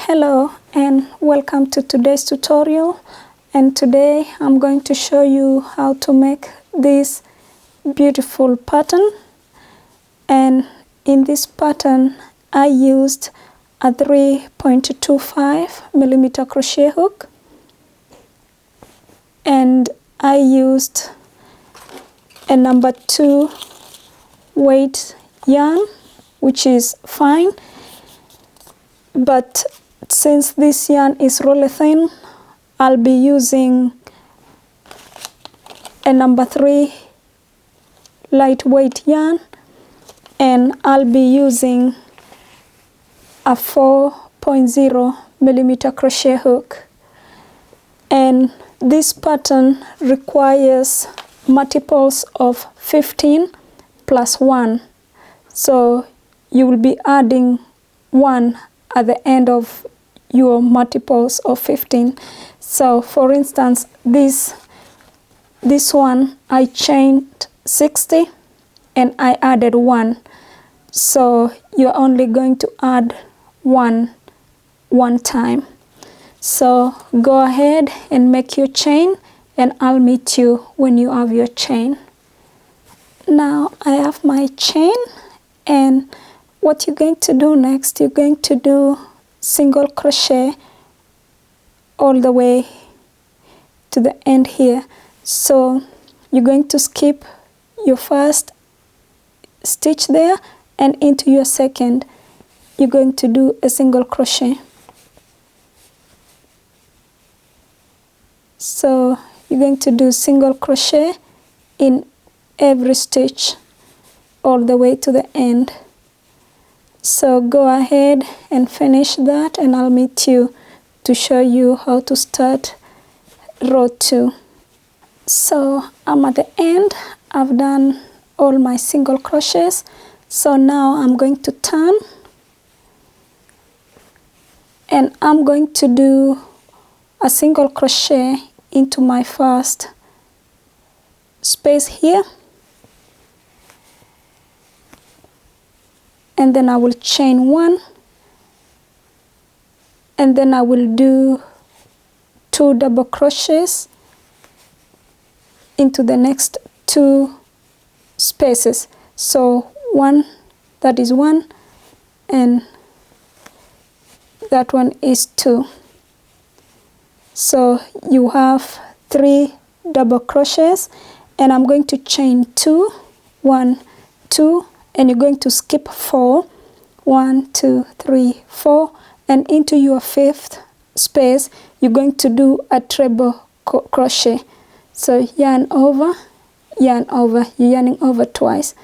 Hello and welcome to today's tutorial, and today I'm going to show you how to make this beautiful pattern. And in this pattern I used a 3.25 millimeter crochet hook, and I used a number 2 weight yarn, which is fine, but since this yarn is really thin, I'll be using a number 3 lightweight yarn, and I'll be using a 4.0 millimeter crochet hook. And this pattern requires multiples of 15 plus 1, so you will be adding 1 at the end of your multiples of 15. So for instance, this one I chained 60 and I added 1, so you're only going to add 1 time. So go ahead and make your chain, and I'll meet you when you have your chain. Now I have my chain, and what you're going to do next, you're going to do single crochet all the way to the end here. So you're going to skip your first stitch there, and into your second you're going to do a single crochet. So you're going to do single crochet in every stitch all the way to the end. So go ahead and finish that, and I'll meet you to show you how to start row 2. So I'm at the end. I've done all my single crochets. So now I'm going to turn, and I'm going to do a single crochet into my first space here, and then I will chain 1, and then I will do 2 double crochets into the next 2 spaces. So that is 1, and that one is 2. So you have 3 double crochets, and I'm going to chain 2, 1, 2, and you're going to skip 4, 1, 2, 3, 4, and into your 5th space you're going to do a treble crochet. So yarn over, you're yarning over twice,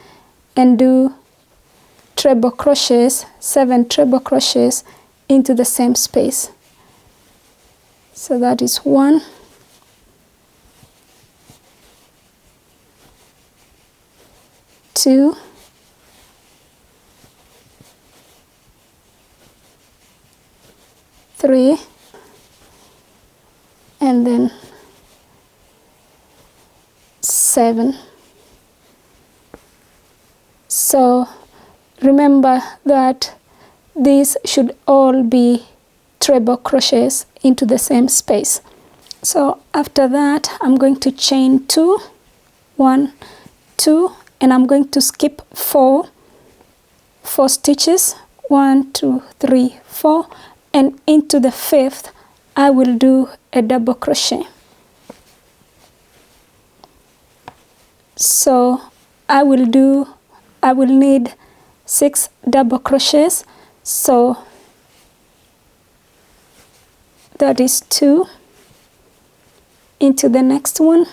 and do treble crochets, 7 treble crochets into the same space. So that is 1, 2, 3, and then 7. So remember that these should all be treble crochets into the same space. So after that I'm going to chain 2, 1, 2, and I'm going to skip 4 stitches, 1, 2, 3, 4, and into the 5th I will do a double crochet. So I will need 6 double crochets, so that is 2 into the next one,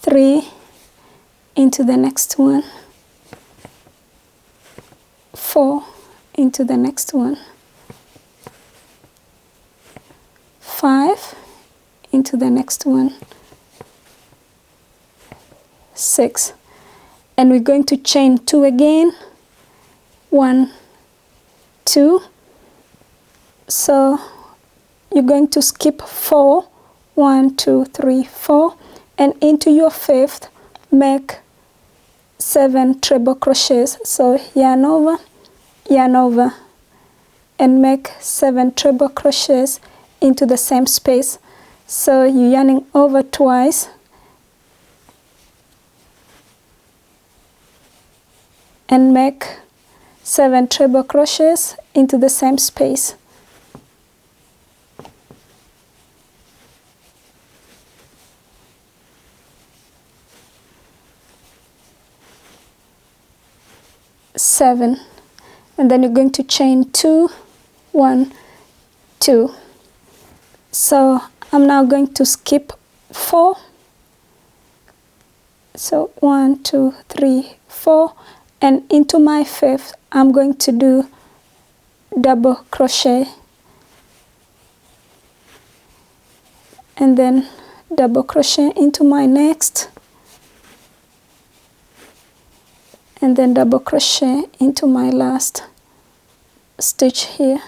3 into the next one, 4 into the next one, 5 into the next one, 6, and we're going to chain 2 again, 1, 2. So you're going to skip 4, 1, 2, 3, 4, and into your 5th make 7 treble crochets. So yarn over, yarn over and make 7 treble crochets into the same space. So you're yarning over twice and make 7 treble crochets into the same space. Seven, and then you're going to chain 2, 1, 2. So I'm now going to skip 4. So 1, 2, 3, 4, and into my 5th I'm going to do double crochet and then double crochet into my next, and then double crochet into my last stitch here.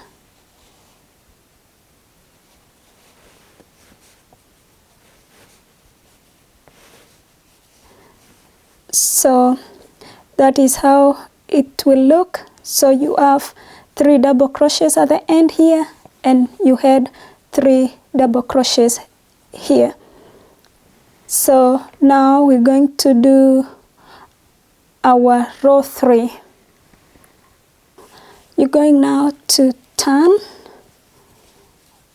So that is how it will look. So you have 3 double crochets at the end here, and you had 3 double crochets here. So now we're going to do our row 3. You're going now to turn,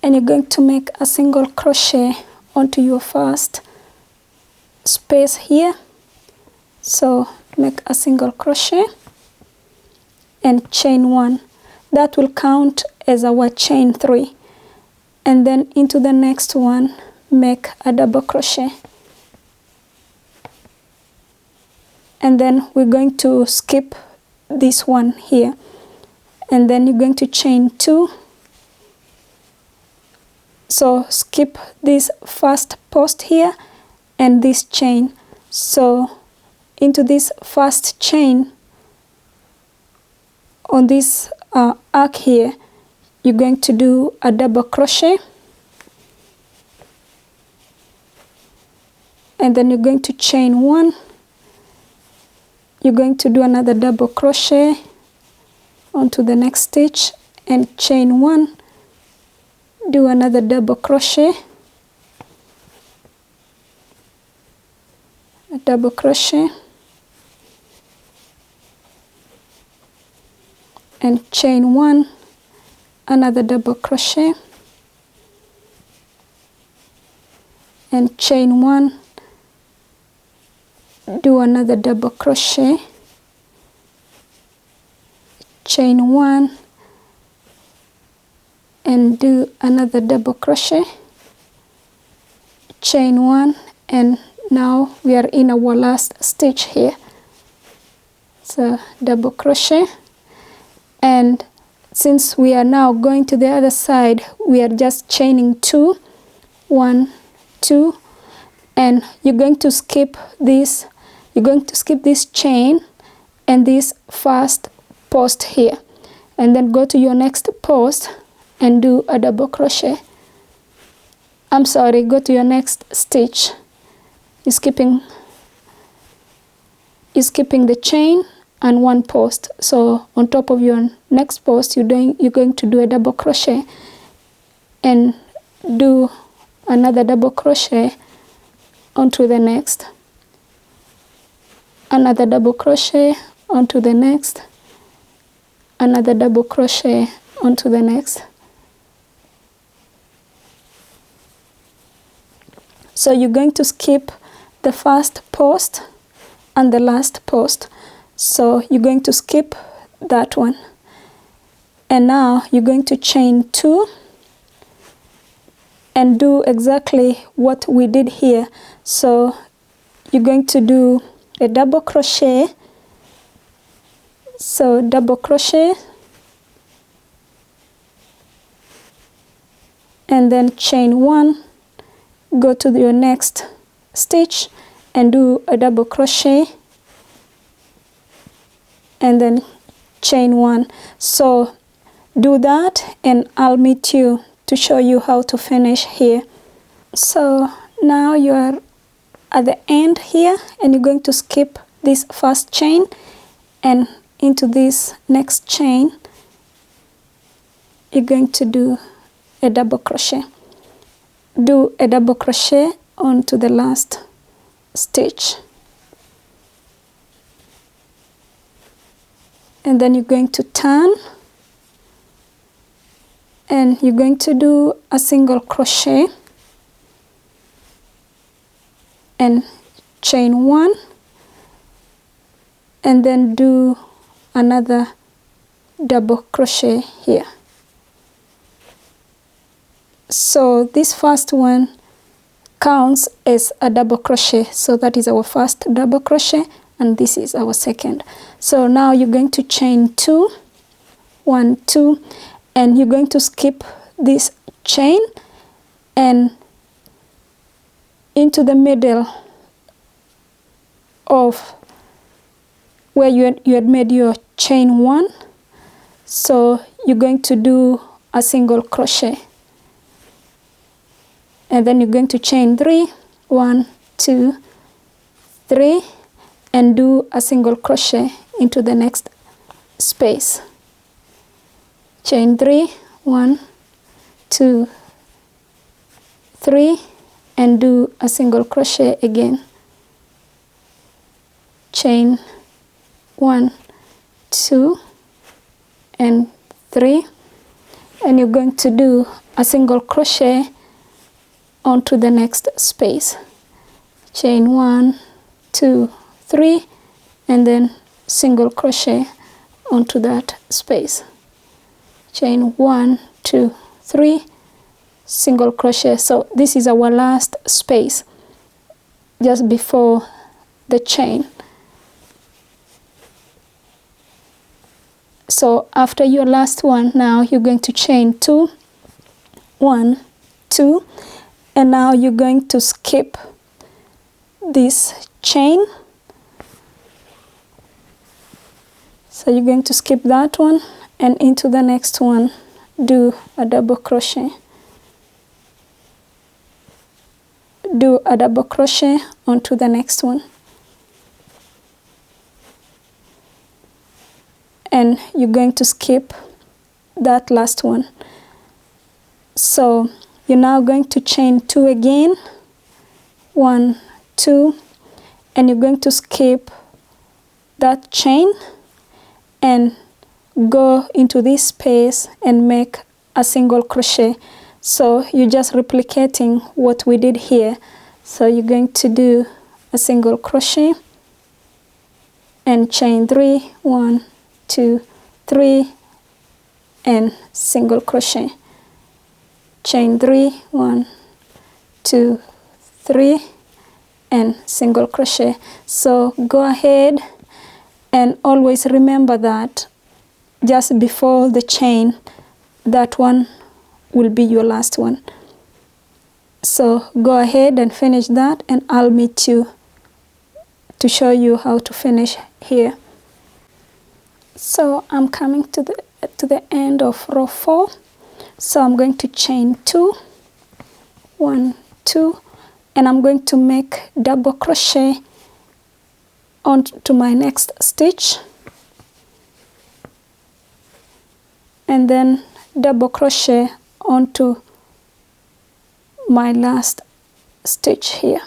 and you're going to make a single crochet onto your first space here. So make a single crochet and chain 1. That will count as our chain 3. And then into the next one, make a double crochet. And then we're going to skip this one here. And then you're going to chain 2. So skip this first post here and this chain. So into this first chain on this arc here, you're going to do a double crochet, and then you're going to chain 1. You're going to do another double crochet onto the next stitch and chain 1, do another double crochet, a double crochet, and chain 1, another double crochet, and chain 1, do another double crochet, chain 1, and do another double crochet, chain 1, and now we are in our last stitch here. So double crochet, and since we are now going to the other side, we are just chaining 2, 1, 2, and you're going to skip this. You're going to skip this chain and this first post here, and then go to your next post and do a double crochet. Go to your next stitch. You're skipping the chain and 1 post. So on top of your next post, you're going to do a double crochet and do another double crochet onto the next, another double crochet onto the next, another double crochet onto the next. So you're going to skip the first post and the last post. So you're going to skip that one. And now you're going to chain 2 and do exactly what we did here. So you're going to do a double crochet. So double crochet, and then chain 1, go to your next stitch and do a double crochet, and then chain 1. So do that, and I'll meet you to show you how to finish here. So now you are at the end here, and you're going to skip this first chain, and into this next chain, you're going to do a double crochet. Do a double crochet onto the last stitch, and then you're going to turn, and you're going to do a single crochet and chain 1, and then do another double crochet here. So this first one counts as a double crochet, so that is our first double crochet, and this is our second. So now you're going to chain 2, 1, 2, and you're going to skip this chain and into the middle of where you had made your chain 1. So you're going to do a single crochet, and then you're going to chain 3, 1, 2, 3, and do a single crochet into the next space. Chain 3, 1, 2, 3, and do a single crochet again. Chain 1, 2, and 3, and you're going to do a single crochet onto the next space. Chain 1, 2, 3, and then single crochet onto that space. Chain 1, 2, 3, single crochet. So this is our last space just before the chain. So after your last one, now you're going to chain 2, 1, 2, and now you're going to skip this chain. So you're going to skip that one, and into the next one do a double crochet. Do a double crochet onto the next one, and you're going to skip that last one. So you're now going to chain 2 again, 1, 2, and you're going to skip that chain and go into this space and make a single crochet. So you're just replicating what we did here. So you're going to do a single crochet and chain 3, 1, 2, 3, and single crochet. Chain 3, 1, 2, 3, and single crochet. So go ahead and always remember that just before the chain, that one will be your last one. So go ahead and finish that, and I'll meet you to show you how to finish here. So I'm coming to the end of row 4. So I'm going to chain 2, 1, 2, and I'm going to make double crochet onto my next stitch, and then double crochet onto my last stitch here.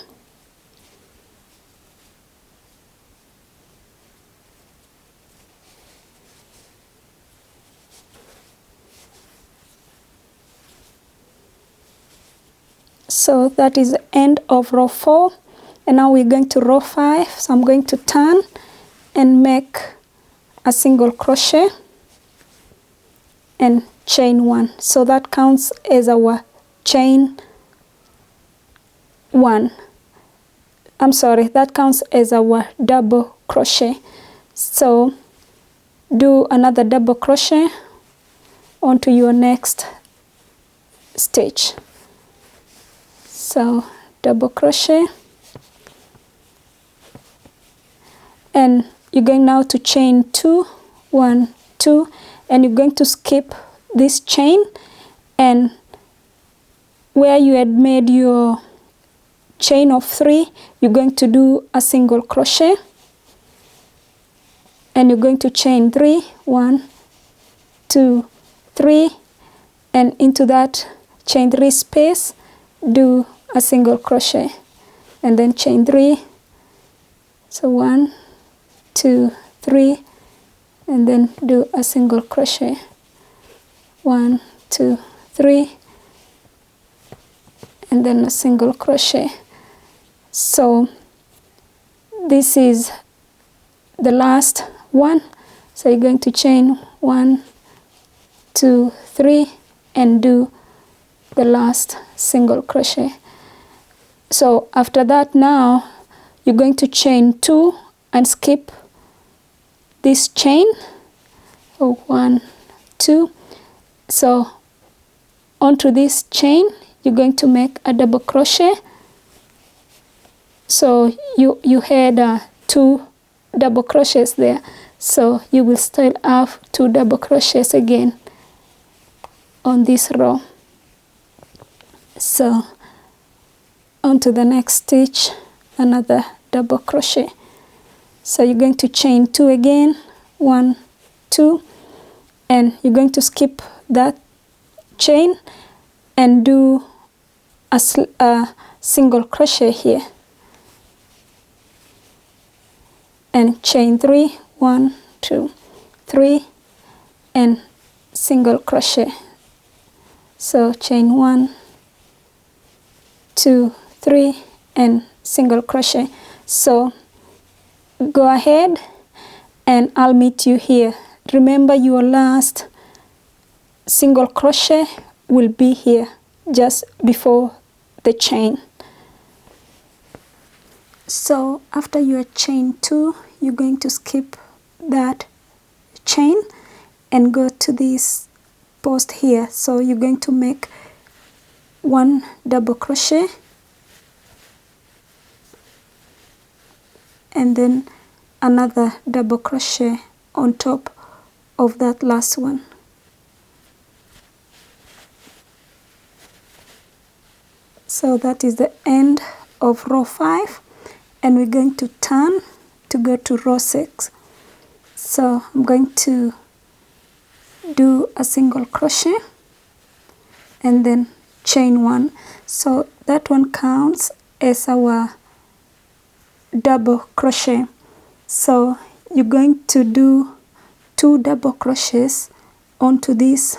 So that is the end of row 4, and now we're going to row 5. So I'm going to turn and make a single crochet and chain 1. So that counts as our chain 1. I'm sorry, that counts as our double crochet. So do another double crochet onto your next stitch. So double crochet, and you're going now to chain 2, 1, 2, and you're going to skip this chain, and where you had made your chain of 3, you're going to do a single crochet, and you're going to chain 3, 1, 2, 3, and into that chain 3 space do a single crochet, and then chain 3. So 1, 2, 3, and then do a single crochet, 1, 2, 3, and then a single crochet. So this is the last one. So you're going to chain 1, 2, 3, and do the last single crochet. So after that, now you're going to chain 2 and skip this chain. So 1, 2. So onto this chain you're going to make a double crochet. So you had 2 double crochets there, so you will still have 2 double crochets again on this row. So onto the next stitch, another double crochet. So you're going to chain 2 again, 1, 2, and you're going to skip that chain and do a single crochet here, and chain 3, 1, 2, 3, and single crochet. So chain 1, 2, 3, and single crochet. So go ahead and I'll meet you here. Remember, your last single crochet will be here just before the chain. So after your chain 2, you're going to skip that chain and go to this post here. So you're going to make 1 double crochet, and then another double crochet on top of that last one. So that is the end of row 5, and we're going to turn to go to row 6. So I'm going to do a single crochet and then chain 1. So that one counts as our double crochet. So you're going to do 2 double crochets onto this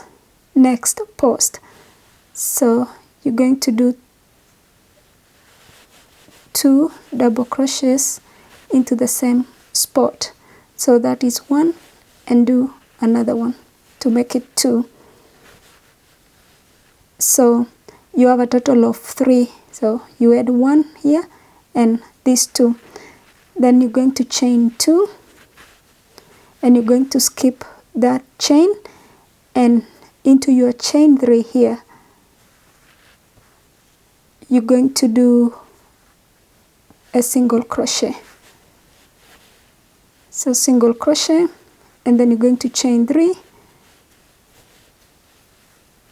next post. So you're going to do 2 double crochets into the same spot. So that is 1, and do another one to make it 2. So you have a total of 3. So you add 1 here and these 2. Then you're going to chain 2, and you're going to skip that chain and into your chain 3 here. You're going to do a single crochet. So single crochet, and then you're going to chain 3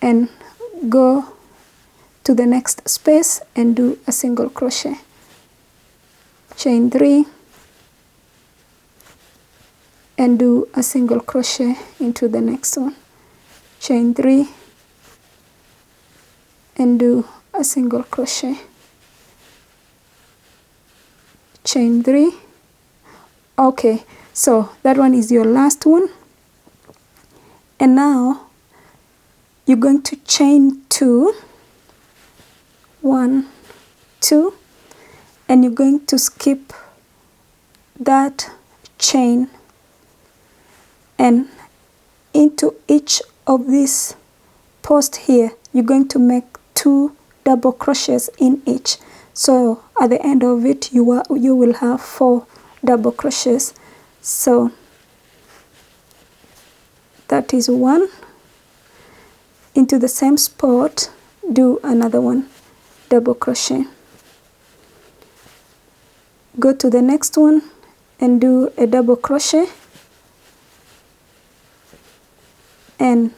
and go to the next space and do a single crochet. Chain 3 and do a single crochet into the next one. Chain 3 and do a single crochet. Chain 3. Okay, so that one is your last one, and now you're going to chain 2, 1, 2, and you're going to skip that chain, and into each of these posts here you're going to make 2 double crochets in each. So at the end of it you will have 4 double crochets. So that is 1. Into the same spot do another one, double crochet. Go to the next one and do a double crochet and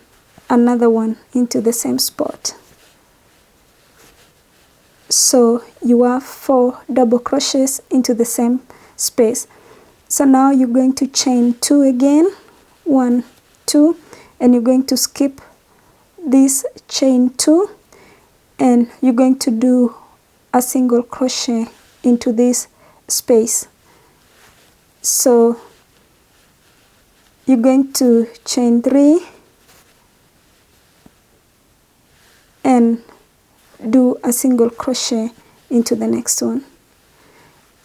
another one into the same spot. So you have 4 double crochets into the same space. So now you're going to chain 2 again, 1, 2, and you're going to skip this chain 2, and you're going to do a single crochet into this space. So you're going to chain 3 and do a single crochet into the next one.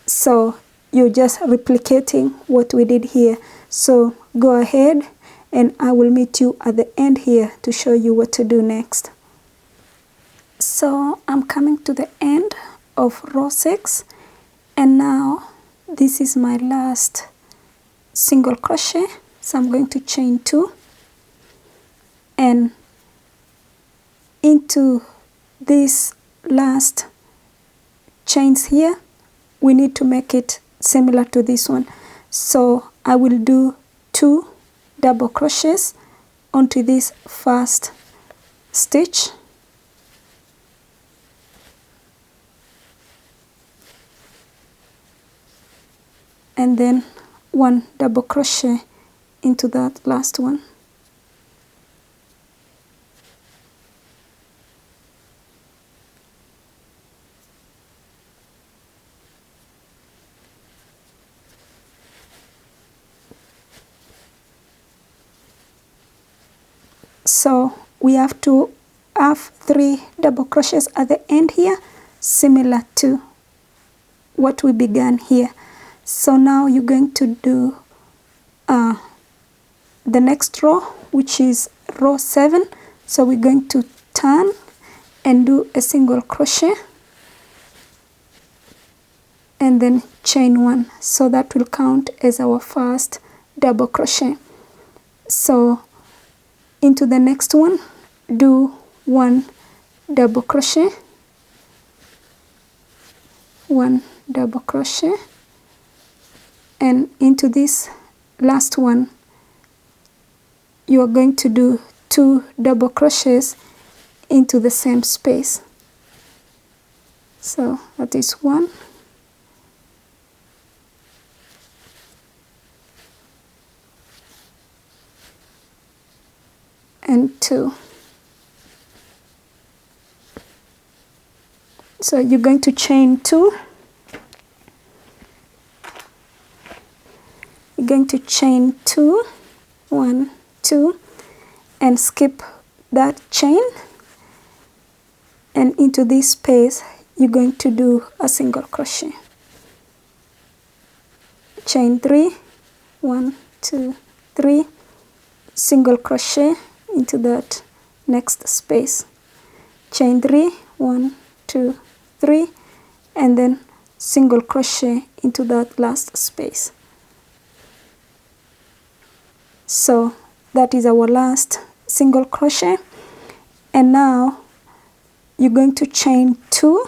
So you're just replicating what we did here. So go ahead and I will meet you at the end here to show you what to do next. So I'm coming to the end of row 6, and now this is my last single crochet. So I'm going to chain 2 and into this last chains here, we need to make it similar to this one. So I will do 2 double crochets onto this first stitch, and then 1 double crochet into that last one. So we have to have 3 double crochets at the end here, similar to what we began here. So now you're going to do the next row, which is row 7. So we're going to turn and do a single crochet and then chain 1. So that will count as our first double crochet. So into the next one, do 1 double crochet, 1 double crochet, and into this last one, you are going to do 2 double crochets into the same space. So that is 1, and 2. So you're going to chain 2. You're going to chain 2, 1, 2, and skip that chain, and into this space you're going to do a single crochet. Chain 3, 1, 2, 3, single crochet into that next space. Chain 3, 1, 2, 3, and then single crochet into that last space. So that is our last single crochet, and now you're going to chain 2,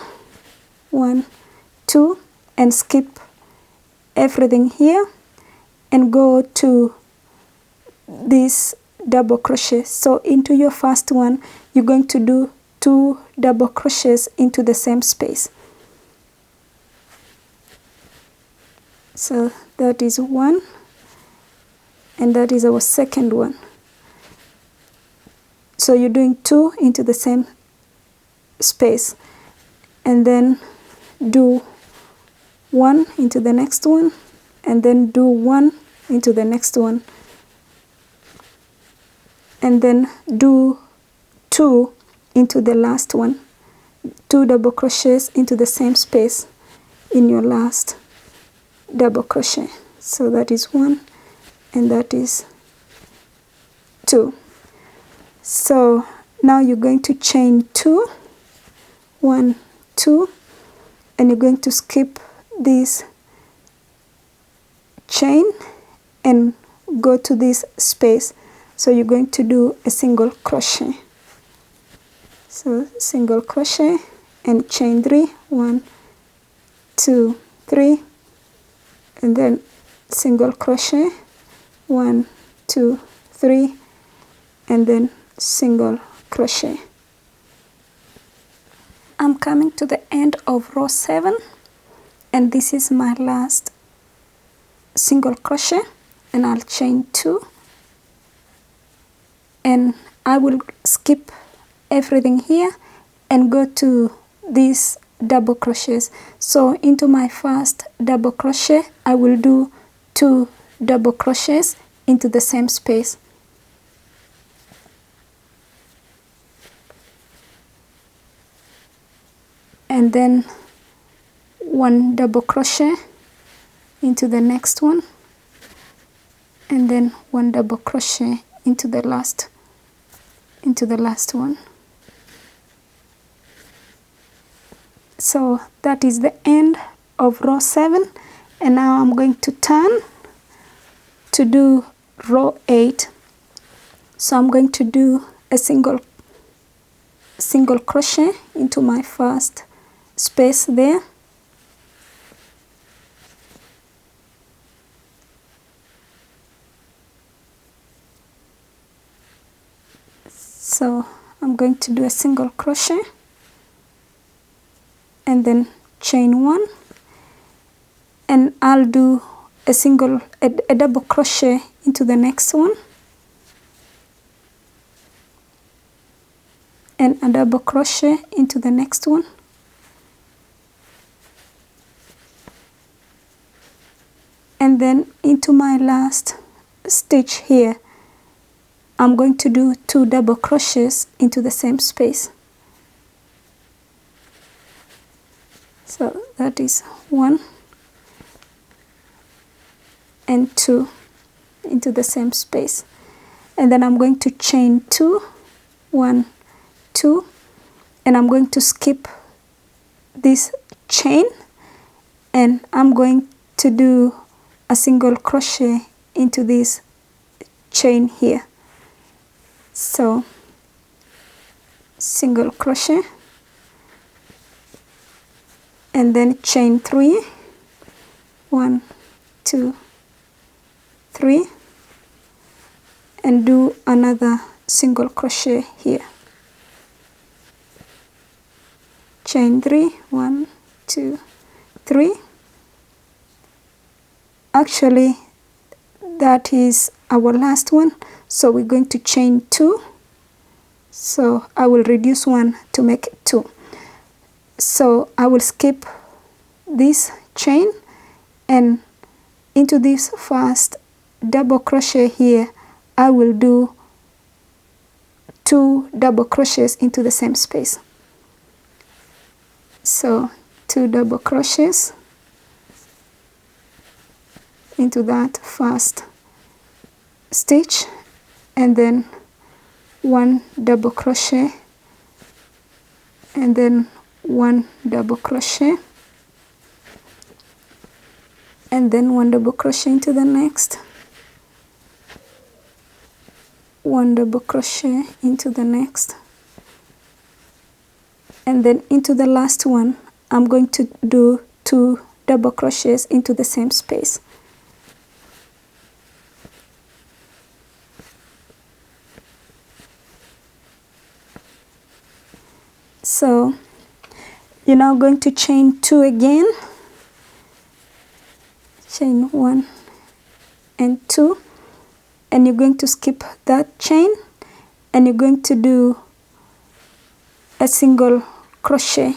1, 2, and skip everything here and go to this double crochet. So into your first one, you're going to do 2 double crochets into the same space. So that is 1, and that is our second one. So you're doing 2 into the same space, and then do 1 into the next one, and then do 1 into the next one, and then do 2 into the last one, 2 double crochets into the same space in your last double crochet. So that is 1, and that is 2. So now you're going to chain 2, 1, 2, and you're going to skip this chain and go to this space. So you're going to do a single crochet. So single crochet and chain 3, 1, 2, 3, and then single crochet, 1, 2, 3, and then single crochet. I'm coming to the end of row 7, and this is my last single crochet, and I'll chain 2, and I will skip everything here and go to these double crochets. So into my first double crochet, I will do 2 double crochets into the same space. And then 1 double crochet into the next one, and then 1 double crochet into the last one. So that is the end of row 7, and now I'm going to turn to do row 8. So I'm going to do a single crochet into my first space there, so I'm going to do a single crochet and then chain 1, and I'll do a double crochet into the next one, and a double crochet into the next one, and then into my last stitch here I'm going to do 2 double crochets into the same space. So that is 1 and 2 into the same space, and then I'm going to chain 2, 1, 2, and I'm going to skip this chain, and I'm going to do a single crochet into this chain here. So single crochet and then chain 3, 1, 2, 3, and do another single crochet here. Chain 3, 1, 2, 3. Actually, that is our last one, so we're going to chain 2. So I will reduce 1 to make 2. So I will skip this chain, and into this first double crochet here I will do 2 double crochets into the same space. So 2 double crochets into that first stitch, and then 1 double crochet, and then 1 double crochet, and then 1 double crochet into the next, 1 double crochet into the next, and then into the last one I'm going to do 2 double crochets into the same space. So you're now going to chain 2 again, chain 1 and 2, and you're going to skip that chain, and you're going to do a single crochet,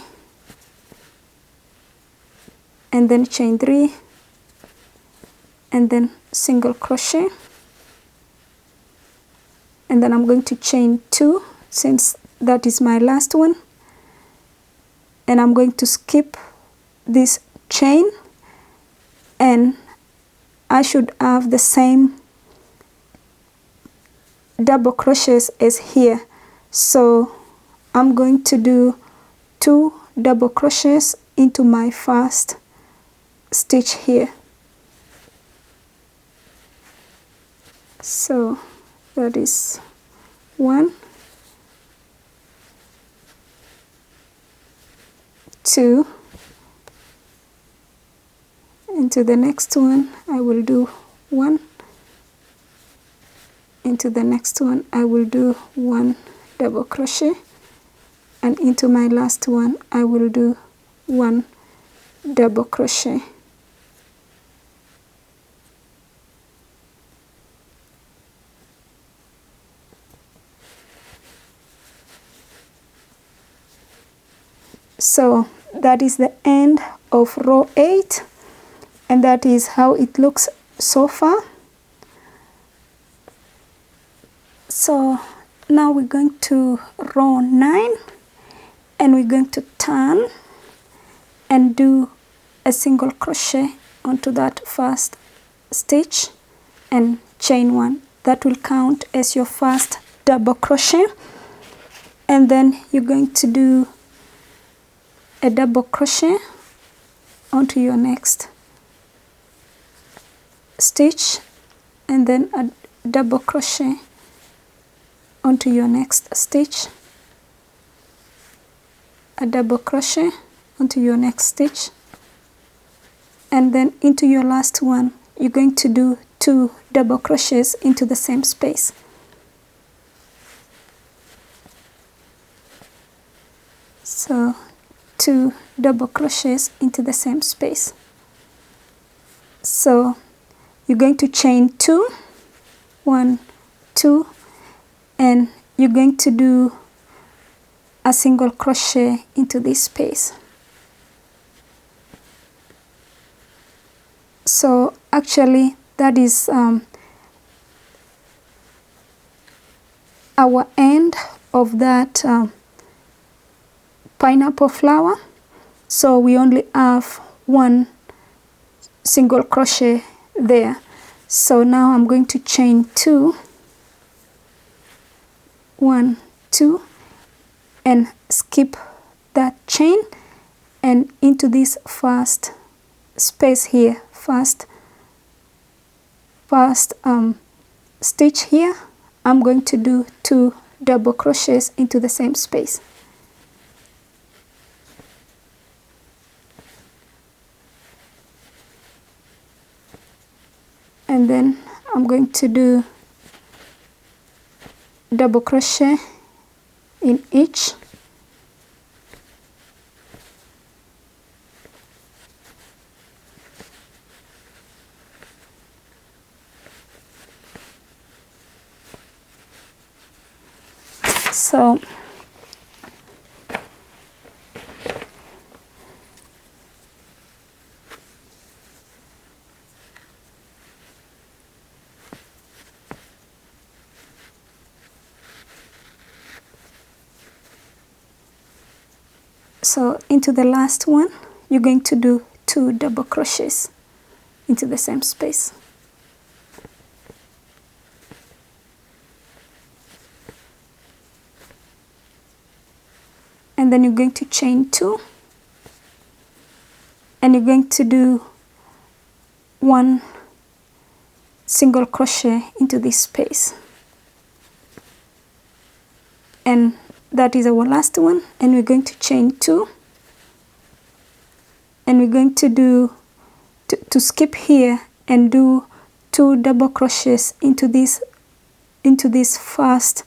and then chain 3, and then single crochet, and then I'm going to chain 2 since that is my last one, and I'm going to skip this chain, and I should have the same double crochets as here. So I'm going to do 2 double crochets into my first stitch here. So that is 1, 2, into the next one I will do 1, into the next one I will do 1 double crochet, and into my last one I will do 1 double crochet. So that is the end of row 8, and that is how it looks so far. So now we're going to row 9, and we're going to turn and do a single crochet onto that first stitch and chain 1. That will count as your first double crochet, and then you're going to do a double crochet onto your next stitch, and then a double crochet onto your next stitch, a double crochet onto your next stitch, and then into your last one you're going to do 2 double crochets into the same space. So 2 double crochets into the same space. So you're going to chain 2, 1, 2, and you're going to do a single crochet into this space. So actually that is our end of that pineapple flower. So we only have 1 single crochet there. So now I'm going to chain 2, 1, 2, and skip that chain and into this first space here, first stitch here, I'm going to do 2 double crochets into the same space. And then I'm going to do double crochet in each. So into the last one, you're going to do 2 double crochets into the same space. And then you're going to chain 2, and you're going to do 1 single crochet into this space. And that is our last one, and we're going to chain 2, and we're going to do to skip here and do 2 double crochets into this first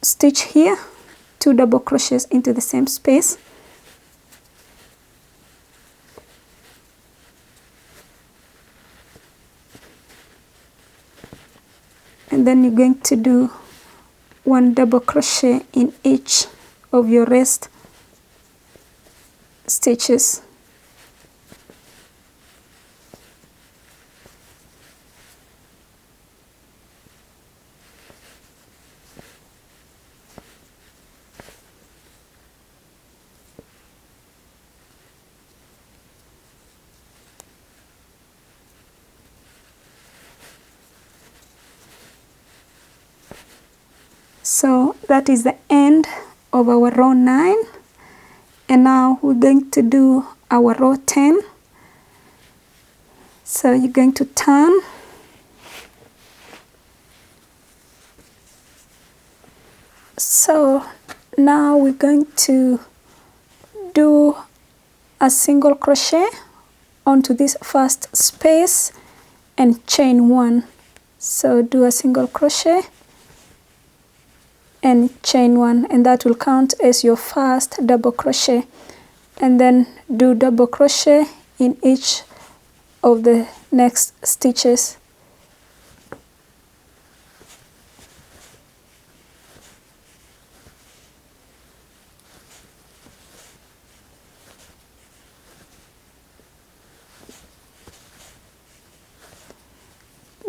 stitch here, 2 double crochets into the same space. And then you're going to do 1 double crochet in each of your rest stitches. So that is the end of our row 9, and now we're going to do our row 10. So you're going to turn, so now we're going to do a single crochet onto this first space and chain 1. So do a single crochet and chain 1, and that will count as your first double crochet. And then do double crochet in each of the next stitches.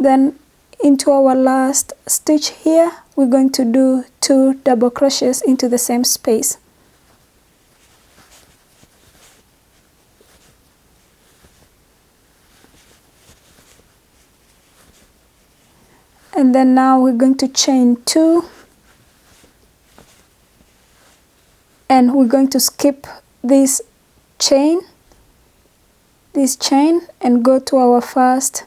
Then into our last stitch here, we're going to do 2 double crochets into the same space. And then now we're going to chain 2, and we're going to skip this chain, and go to our first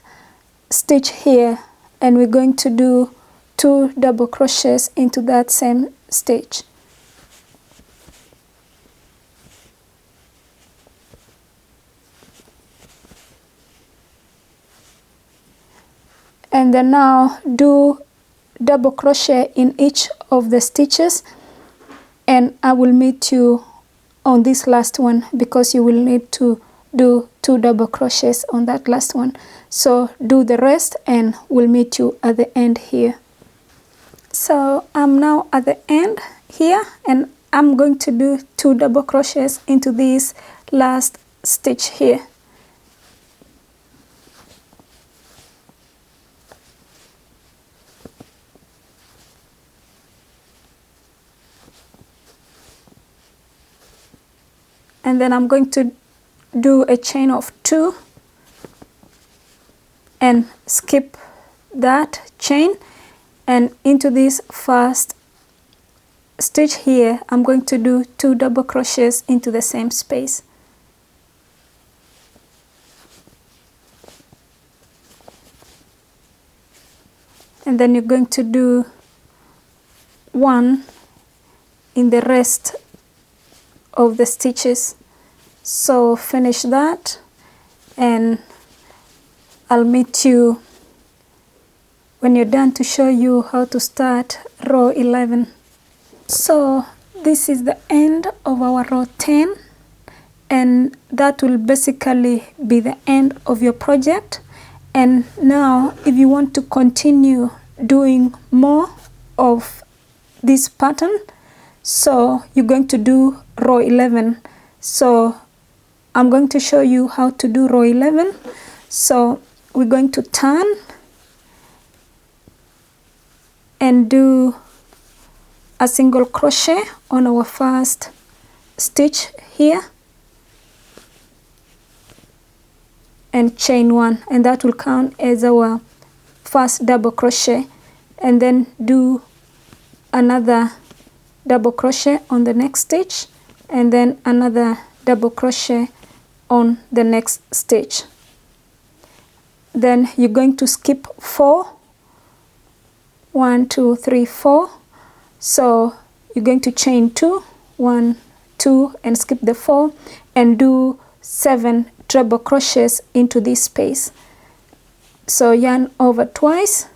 stitch here, and we're going to do 2 double crochets into that same stitch. And then now do double crochet in each of the stitches, and I will meet you on this last one because you will need to do 2 double crochets on that last one. So do the rest and we'll meet you at the end here. So I'm now at the end here, and I'm going to do 2 double crochets into this last stitch here. And then I'm going to do a chain of 2 and skip that chain, and into this first stitch here I'm going to do 2 double crochets into the same space. And then you're going to do 1 in the rest of the stitches. So finish that and I'll meet you when you're done to show you how to start row 11. So this is the end of our row 10, and that will basically be the end of your project. And now if you want to continue doing more of this pattern, so you're going to do row 11. So I'm going to show you how to do row 11. So we're going to turn and do a single crochet on our first stitch here and chain 1, and that will count as our first double crochet. And then do another double crochet on the next stitch, and then another double crochet on the next stitch. Then you're going to skip 4, 1, 2, 3, 4. So you're going to chain 2, 1, 2, and skip the 4, and do 7 treble crochets into this space. So yarn over twice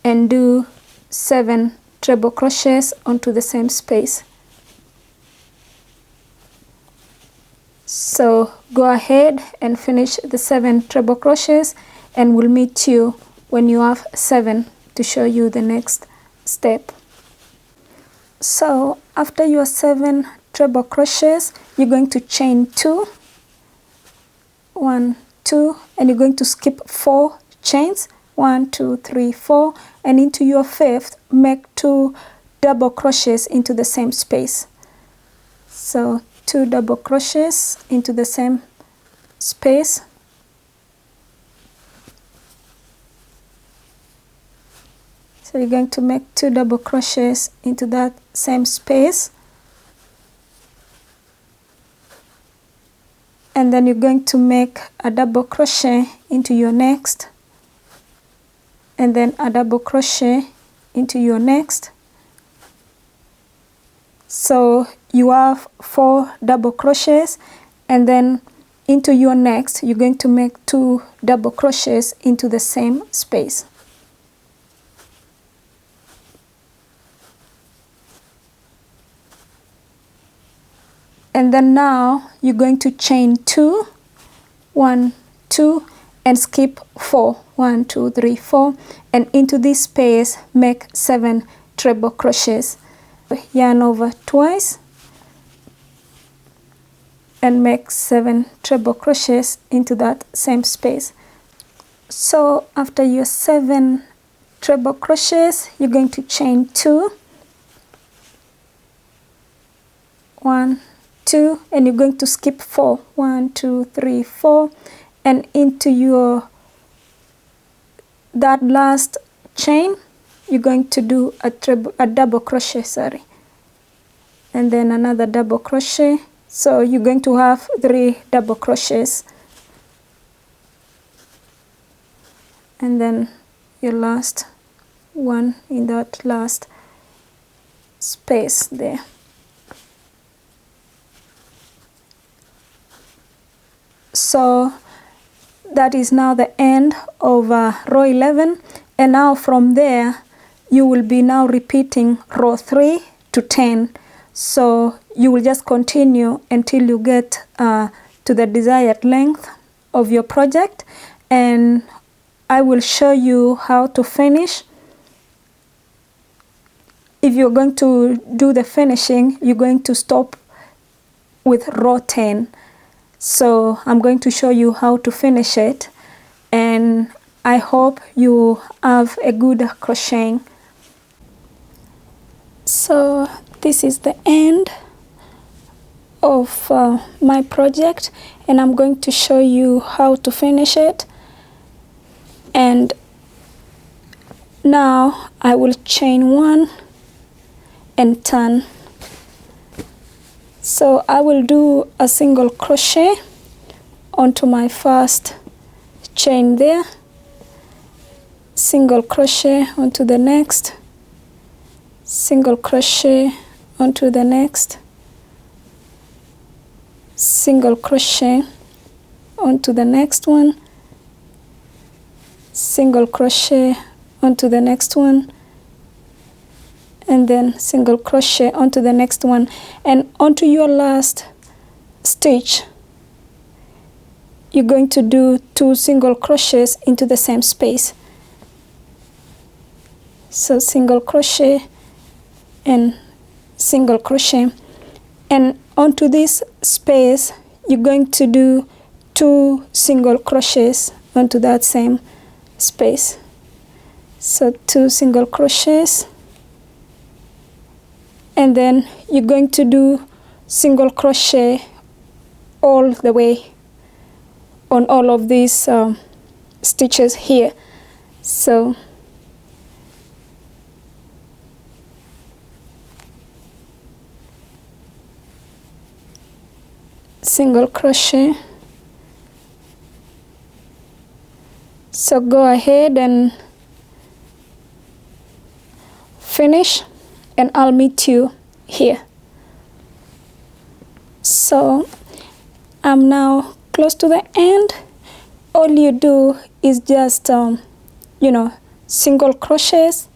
and do 7 treble crochets onto the same space. So go ahead and finish the 7 treble crochets, and we'll meet you when you have 7 to show you the next step. So after your 7 treble crochets, you're going to chain 2, 1, 2, and you're going to skip 4 chains, 1, 2, 3, 4, and into your 5th make 2 double crochets into the same space. So 2 double crochets into the same space. So you're going to make 2 double crochets into that same space, and then you're going to make a double crochet into your next, and then a double crochet into your next. So you have 4 double crochets, and then into your next you're going to make 2 double crochets into the same space. And then now you're going to chain 2, 1, 2, and skip 4, 1, 2, 3, 4, and into this space make 7 treble crochets. Yarn over twice and make 7 treble crochets into that same space. So after your 7 treble crochets, you're going to chain 2, 1, 2, and you're going to skip 4, 1, 2, 3, 4, and into your that last chain you're going to do a double crochet, sorry, and then another double crochet. So you're going to have 3 double crochets, and then your last one in that last space there. So that is now the end of row 11, and now from there you will be now repeating row 3 to 10. So you will just continue until you get to the desired length of your project, and I will show you how to finish. If you're going to do the finishing, you're going to stop with row 10. So I'm going to show you how to finish it, and I hope you have a good crocheting. So this is the end of my project, and I'm going to show you how to finish it. And now I will chain 1 and turn. So I will do a single crochet onto my first chain there, single crochet onto the next, single crochet onto the next, single crochet onto the next one, single crochet onto the next one, and then single crochet onto the next one, and onto your last stitch you're going to do 2 single crochets into the same space. So single crochet and single crochet, and onto this space you're going to do 2 single crochets onto that same space. So 2 single crochets, and then you're going to do single crochet all the way on all of these stitches here. So single crochet. So go ahead and finish, and I'll meet you here. So I'm now close to the end. All you do is just single crochets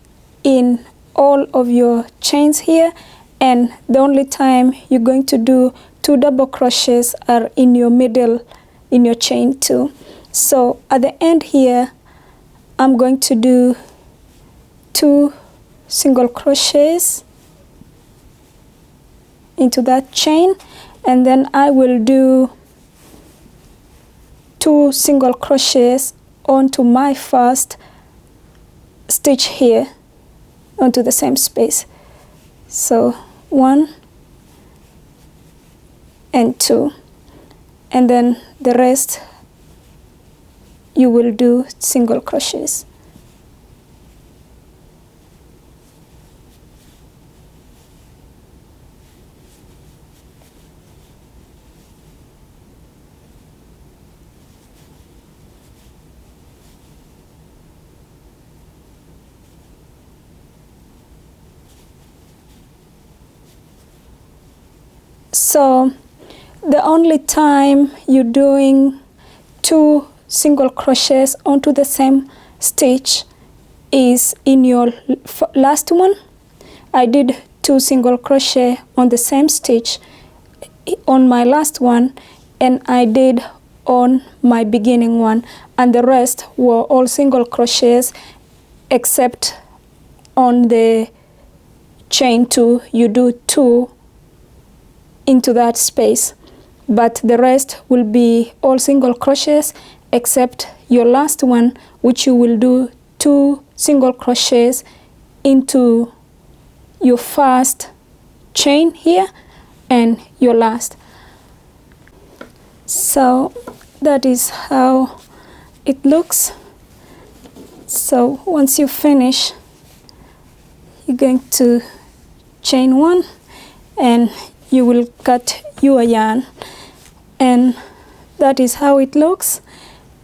in all of your chains here, and the only time you're going to do 2 double crochets are in your middle in your chain 2. So at the end here I'm going to do 2 single crochets into that chain, and then I will do 2 single crochets onto my first stitch here onto the same space. So 1 and 2, and then the rest you will do single crochets. So the only time you're doing 2 single crochets onto the same stitch is in your last one. I did 2 single crochet on the same stitch on my last one, and I did on my beginning one, and the rest were all single crochets except on the chain 2 you do 2 into that space, but the rest will be all single crochets except your last one, which you will do 2 single crochets into your first chain here and your last. So that is how it looks. So once you finish, you're going to chain 1 and you will cut your yarn, and that is how it looks.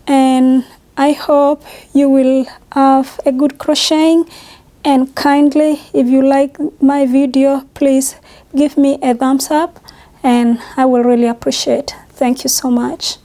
And I hope you will have a good crocheting, and kindly, if you like my video, please give me a thumbs up and I will really appreciate. Thank you so much.